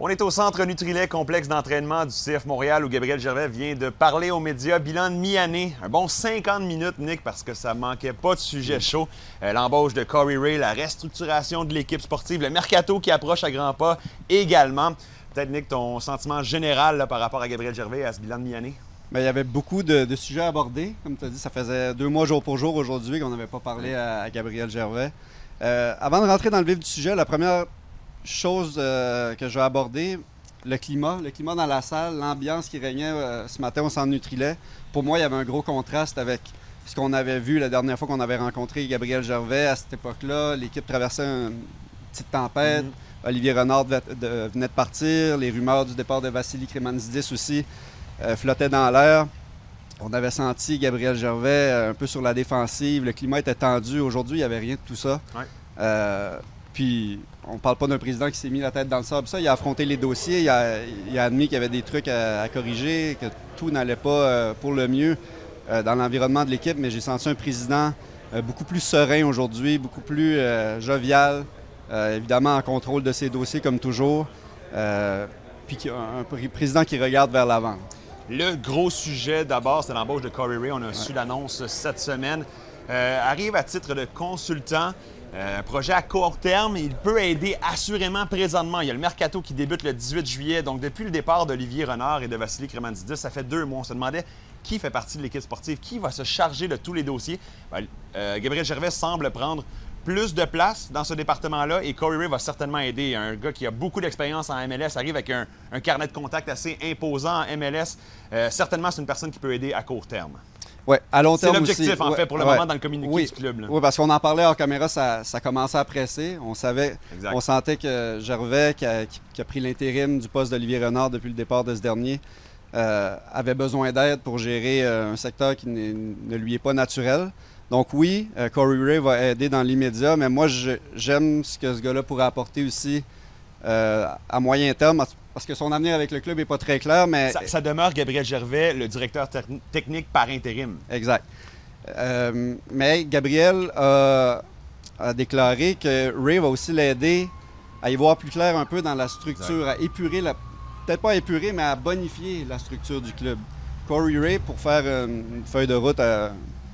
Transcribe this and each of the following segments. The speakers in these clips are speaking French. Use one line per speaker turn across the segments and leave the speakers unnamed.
On est au centre Nutrilait, complexe d'entraînement du CF Montréal, où Gabriel Gervais vient de parler aux médias. Bilan de mi-année, un bon 50 minutes, Nick, parce que ça manquait pas de sujet chaud. L'embauche de Corey Ray, la restructuration de l'équipe sportive, le mercato qui approche à grands pas également. Peut-être, Nick, ton sentiment général là, par rapport à Gabriel Gervais à ce bilan de mi-année?
Bien, il y avait beaucoup de sujets à aborder. Comme tu as dit, ça faisait 2 mois jour pour jour aujourd'hui qu'on n'avait pas parlé à Gabriel Gervais. Avant de rentrer dans le vif du sujet, la première chose que je vais aborder, le climat dans la salle, l'ambiance qui régnait ce matin au centre Nutrilait. Pour moi, il y avait un gros contraste avec ce qu'on avait vu la dernière fois qu'on avait rencontré Gabriel Gervais. À cette époque-là, l'équipe traversait une petite tempête. Olivier Renard venait de partir. Les rumeurs du départ de Vassili Kremanzidis aussi flottaient dans l'air. On avait senti Gabriel Gervais un peu sur la défensive. Le climat était tendu. Aujourd'hui, il n'y avait rien de tout ça. Ouais. Puis, on ne parle pas d'un président qui s'est mis la tête dans le sable. Il a affronté les dossiers, il a admis qu'il y avait des trucs à corriger, que tout n'allait pas pour le mieux dans l'environnement de l'équipe, mais j'ai senti un président beaucoup plus serein aujourd'hui, beaucoup plus jovial, évidemment en contrôle de ses dossiers comme toujours, puis un président qui regarde vers l'avant.
Le gros sujet d'abord, c'est l'embauche de Corey Ray. On a su l'annonce cette semaine. Arrive à titre de consultant. Un projet à court terme, il peut aider assurément présentement. Il y a le mercato qui débute le 18 juillet. Donc, depuis le départ d'Olivier Renard et de Vassili Kremanzidis, ça fait 2 mois. On se demandait qui fait partie de l'équipe sportive, qui va se charger de tous les dossiers. Gabriel Gervais semble prendre plus de place dans ce département-là et Corey Ray va certainement aider. Un gars qui a beaucoup d'expérience en MLS, arrive avec un carnet de contact assez imposant en MLS. Certainement, c'est une personne qui peut aider à court terme.
Oui, à long terme aussi.
C'est l'objectif, en fait, pour le moment, dans le communiqué du club. Là.
Oui, parce qu'on en parlait hors caméra, ça commençait à presser. On sentait que Gervais, qui a pris l'intérim du poste d'Olivier Renard depuis le départ de ce dernier, avait besoin d'aide pour gérer un secteur qui ne lui est pas naturel. Donc oui, Corey Ray va aider dans l'immédiat, mais moi, j'aime ce que ce gars-là pourrait apporter aussi à moyen terme, parce que son avenir avec le club n'est pas très clair, mais...
Ça demeure Gabriel Gervais, le directeur technique par intérim.
Exact. Mais Gabriel a déclaré que Ray va aussi l'aider à y voir plus clair un peu dans la structure, à épurer, peut-être pas à épurer, mais à bonifier la structure du club. Corey Ray, pour faire une feuille de route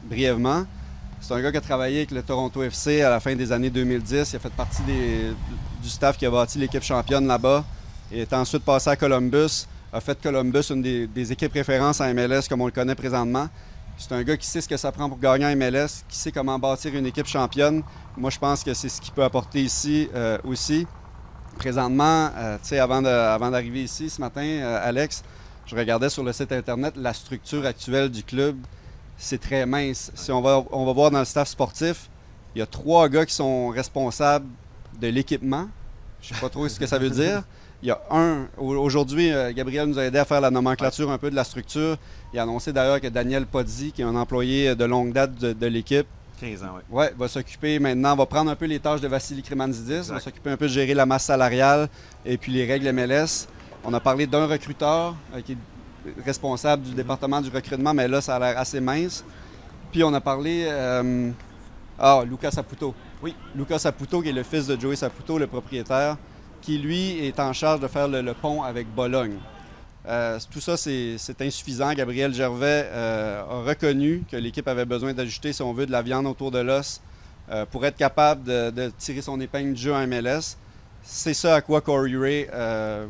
brièvement, c'est un gars qui a travaillé avec le Toronto FC à la fin des années 2010. Il a fait partie du staff qui a bâti l'équipe championne là-bas. Il est ensuite passé à Columbus, a fait Columbus une des équipes références en MLS comme on le connaît présentement. C'est un gars qui sait ce que ça prend pour gagner en MLS, qui sait comment bâtir une équipe championne. Moi, je pense que c'est ce qu'il peut apporter ici aussi. Présentement, avant d'arriver ici ce matin, Alex, je regardais sur le site Internet la structure actuelle du club. C'est très mince. Si on va voir dans le staff sportif, il y a 3 gars qui sont responsables de l'équipement. Je ne sais pas trop ce que ça veut dire. Il y a aujourd'hui, Gabriel nous a aidé à faire la nomenclature un peu de la structure. Il a annoncé d'ailleurs que Daniel Podzi, qui est un employé de longue date de l'équipe,
15 ans, oui.
Ouais, va s'occuper maintenant, va prendre un peu les tâches de Vassili Kremanzidis, va s'occuper un peu de gérer la masse salariale et puis les règles MLS. On a parlé d'un recruteur qui est responsable du département du recrutement, mais là, ça a l'air assez mince. Puis on a parlé... Lucas Saputo. Oui. Lucas Saputo, qui est le fils de Joey Saputo, le propriétaire, qui, lui, est en charge de faire le pont avec Bologne. Tout ça, c'est insuffisant. Gabriel Gervais a reconnu que l'équipe avait besoin d'ajouter, si on veut, de la viande autour de l'os pour être capable de tirer son épingle du jeu en MLS. C'est ça à quoi Corey Ray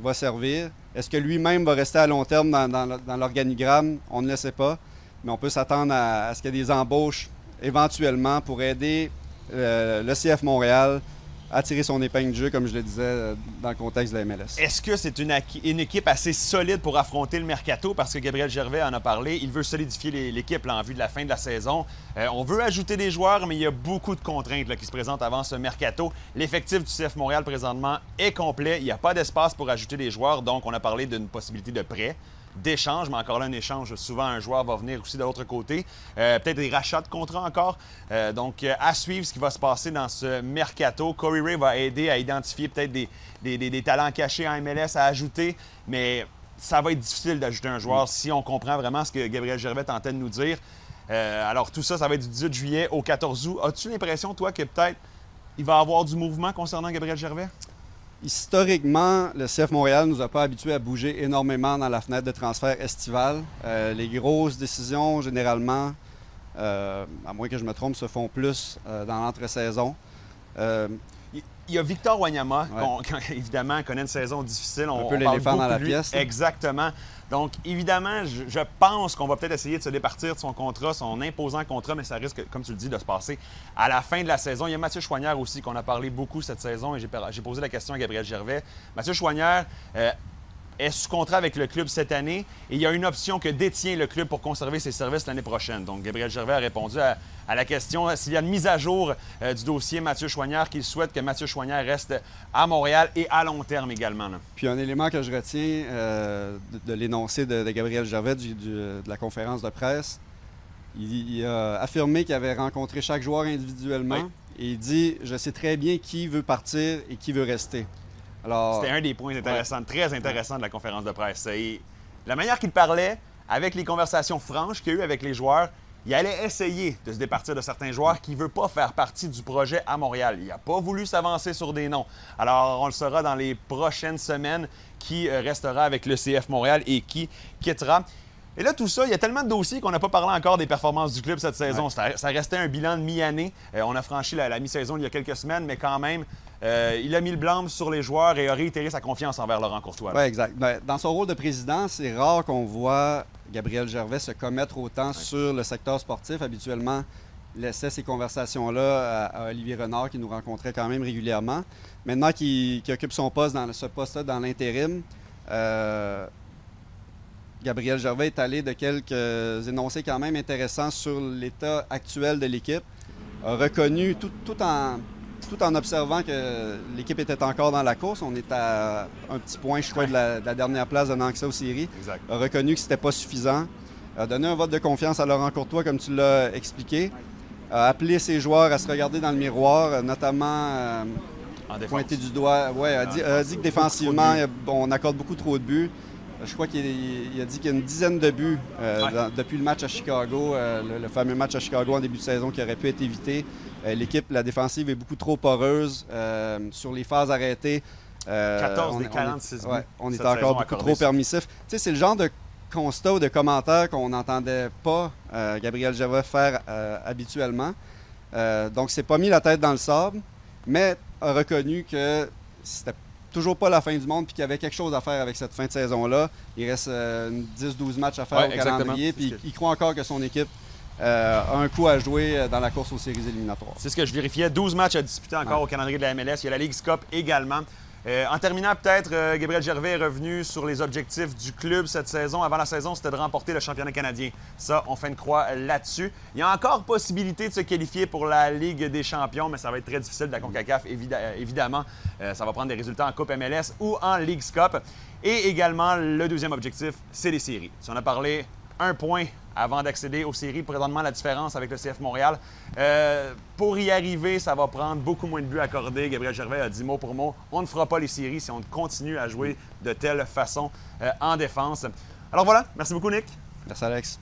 va servir. Est-ce que lui-même va rester à long terme dans l'organigramme? On ne le sait pas, mais on peut s'attendre à ce qu'il y ait des embauches éventuellement pour aider le CF Montréal à tirer son épingle du jeu, comme je le disais, dans le contexte de la MLS.
Est-ce que c'est une équipe assez solide pour affronter le mercato? Parce que Gabriel Gervais en a parlé. Il veut solidifier l'équipe en vue de la fin de la saison. On veut ajouter des joueurs, mais il y a beaucoup de contraintes qui se présentent avant ce mercato. L'effectif du CF Montréal présentement est complet. Il n'y a pas d'espace pour ajouter des joueurs. Donc, on a parlé d'une possibilité de prêt, d'échange, mais encore là, un échange, souvent un joueur va venir aussi de l'autre côté. Peut-être des rachats de contrats encore. Donc, à suivre ce qui va se passer dans ce mercato. Corey Ray va aider à identifier peut-être des talents cachés en MLS à ajouter, mais ça va être difficile d'ajouter un joueur si on comprend vraiment ce que Gabriel Gervais tentait de nous dire. Alors, tout ça, ça va être du 18 juillet au 14 août. As-tu l'impression, toi, que peut-être il va y avoir du mouvement concernant Gabriel Gervais?
Historiquement, le CF Montréal ne nous a pas habitués à bouger énormément dans la fenêtre de transfert estivale. Les grosses décisions, généralement, à moins que je me trompe, se font plus dans l'entre-saison.
Il y a Victor Wanyama,
Ouais.
évidemment, connaît une saison difficile.
Un peu l'éléphant dans la pièce.
Exactement. Donc, évidemment, je pense qu'on va peut-être essayer de se départir de son contrat, son imposant contrat, mais ça risque, comme tu le dis, de se passer à la fin de la saison. Il y a Mathieu Choinière aussi, qu'on a parlé beaucoup cette saison, et j'ai posé la question à Gabriel Gervais. Mathieu Choinière est sous contrat avec le club cette année et il y a une option que détient le club pour conserver ses services l'année prochaine. Donc, Gabriel Gervais a répondu à la question s'il y a une mise à jour du dossier Mathieu Choinière, qu'il souhaite que Mathieu Choinière reste à Montréal et à long terme également. Là.
Puis un élément que je retiens de l'énoncé de Gabriel Gervais de la conférence de presse, il a affirmé qu'il avait rencontré chaque joueur individuellement et il dit « Je sais très bien qui veut partir et qui veut rester ».
C'était un des points intéressants, très intéressants de la conférence de presse. Et la manière qu'il parlait, avec les conversations franches qu'il y a eu avec les joueurs, il allait essayer de se départir de certains joueurs qui ne veulent pas faire partie du projet à Montréal. Il n'a pas voulu s'avancer sur des noms. Alors, on le saura dans les prochaines semaines qui restera avec le CF Montréal et qui quittera. Et là, tout ça, il y a tellement de dossiers qu'on n'a pas parlé encore des performances du club cette saison. Ouais. Ça restait un bilan de mi-année. On a franchi la mi-saison il y a quelques semaines, mais quand même, il a mis le blâme sur les joueurs et a réitéré sa confiance envers Laurent Courtois.
Oui, exact. Ben, dans son rôle de président, c'est rare qu'on voit Gabriel Gervais se commettre autant sur le secteur sportif. Habituellement, il laissait ces conversations-là à Olivier Renard, qui nous rencontrait quand même régulièrement. Maintenant qu'il occupe son poste ce poste-là dans l'intérim, Gabriel Gervais est allé de quelques énoncés quand même intéressants sur l'état actuel de l'équipe. A reconnu, tout en observant que l'équipe était encore dans la course, on est à un petit point, je crois, de la dernière place donnant accès aux séries.
Exact.
A reconnu que c'était pas suffisant. A donné un vote de confiance à Laurent Courtois, comme tu l'as expliqué. A appelé ses joueurs à se regarder dans le miroir, notamment pointer du doigt. Ouais, a dit que défensivement, on accorde beaucoup trop de buts. Je crois qu'il a dit qu'il y a une dizaine de buts depuis le match à Chicago, le fameux match à Chicago en début de saison qui aurait pu être évité. L'équipe, la défensive est beaucoup trop poreuse sur les phases arrêtées.
14 des 46 buts.
On est encore beaucoup trop permissif. Tu sais, c'est le genre de constat ou de commentaire qu'on n'entendait pas Gabriel Gervais faire habituellement. Donc, c'est pas mis la tête dans le sable, mais a reconnu que c'était toujours pas la fin du monde puis qu'il y avait quelque chose à faire avec cette fin de saison-là. Il reste 10-12 matchs à faire au calendrier, puis il croit encore que son équipe a un coup à jouer dans la course aux séries éliminatoires.
C'est ce que je vérifiais. 12 matchs à disputer encore au calendrier de la MLS. Il y a la Leagues Cup également. En terminant, peut-être, Gabriel Gervais est revenu sur les objectifs du club cette saison. Avant la saison, c'était de remporter le championnat canadien. Ça, on fait une croix là-dessus. Il y a encore possibilité de se qualifier pour la Ligue des champions, mais ça va être très difficile de la CONCACAF, évidemment. Ça va prendre des résultats en Coupe MLS ou en Leagues Cup. Et également, le deuxième objectif, c'est les séries. Si on a parlé un point avant d'accéder aux séries, présentement la différence avec le CF Montréal. Pour y arriver, ça va prendre beaucoup moins de buts accordés. Gabriel Gervais a dit mot pour mot, on ne fera pas les séries si on continue à jouer de telle façon en défense. Alors voilà, merci beaucoup Nick.
Merci Alex.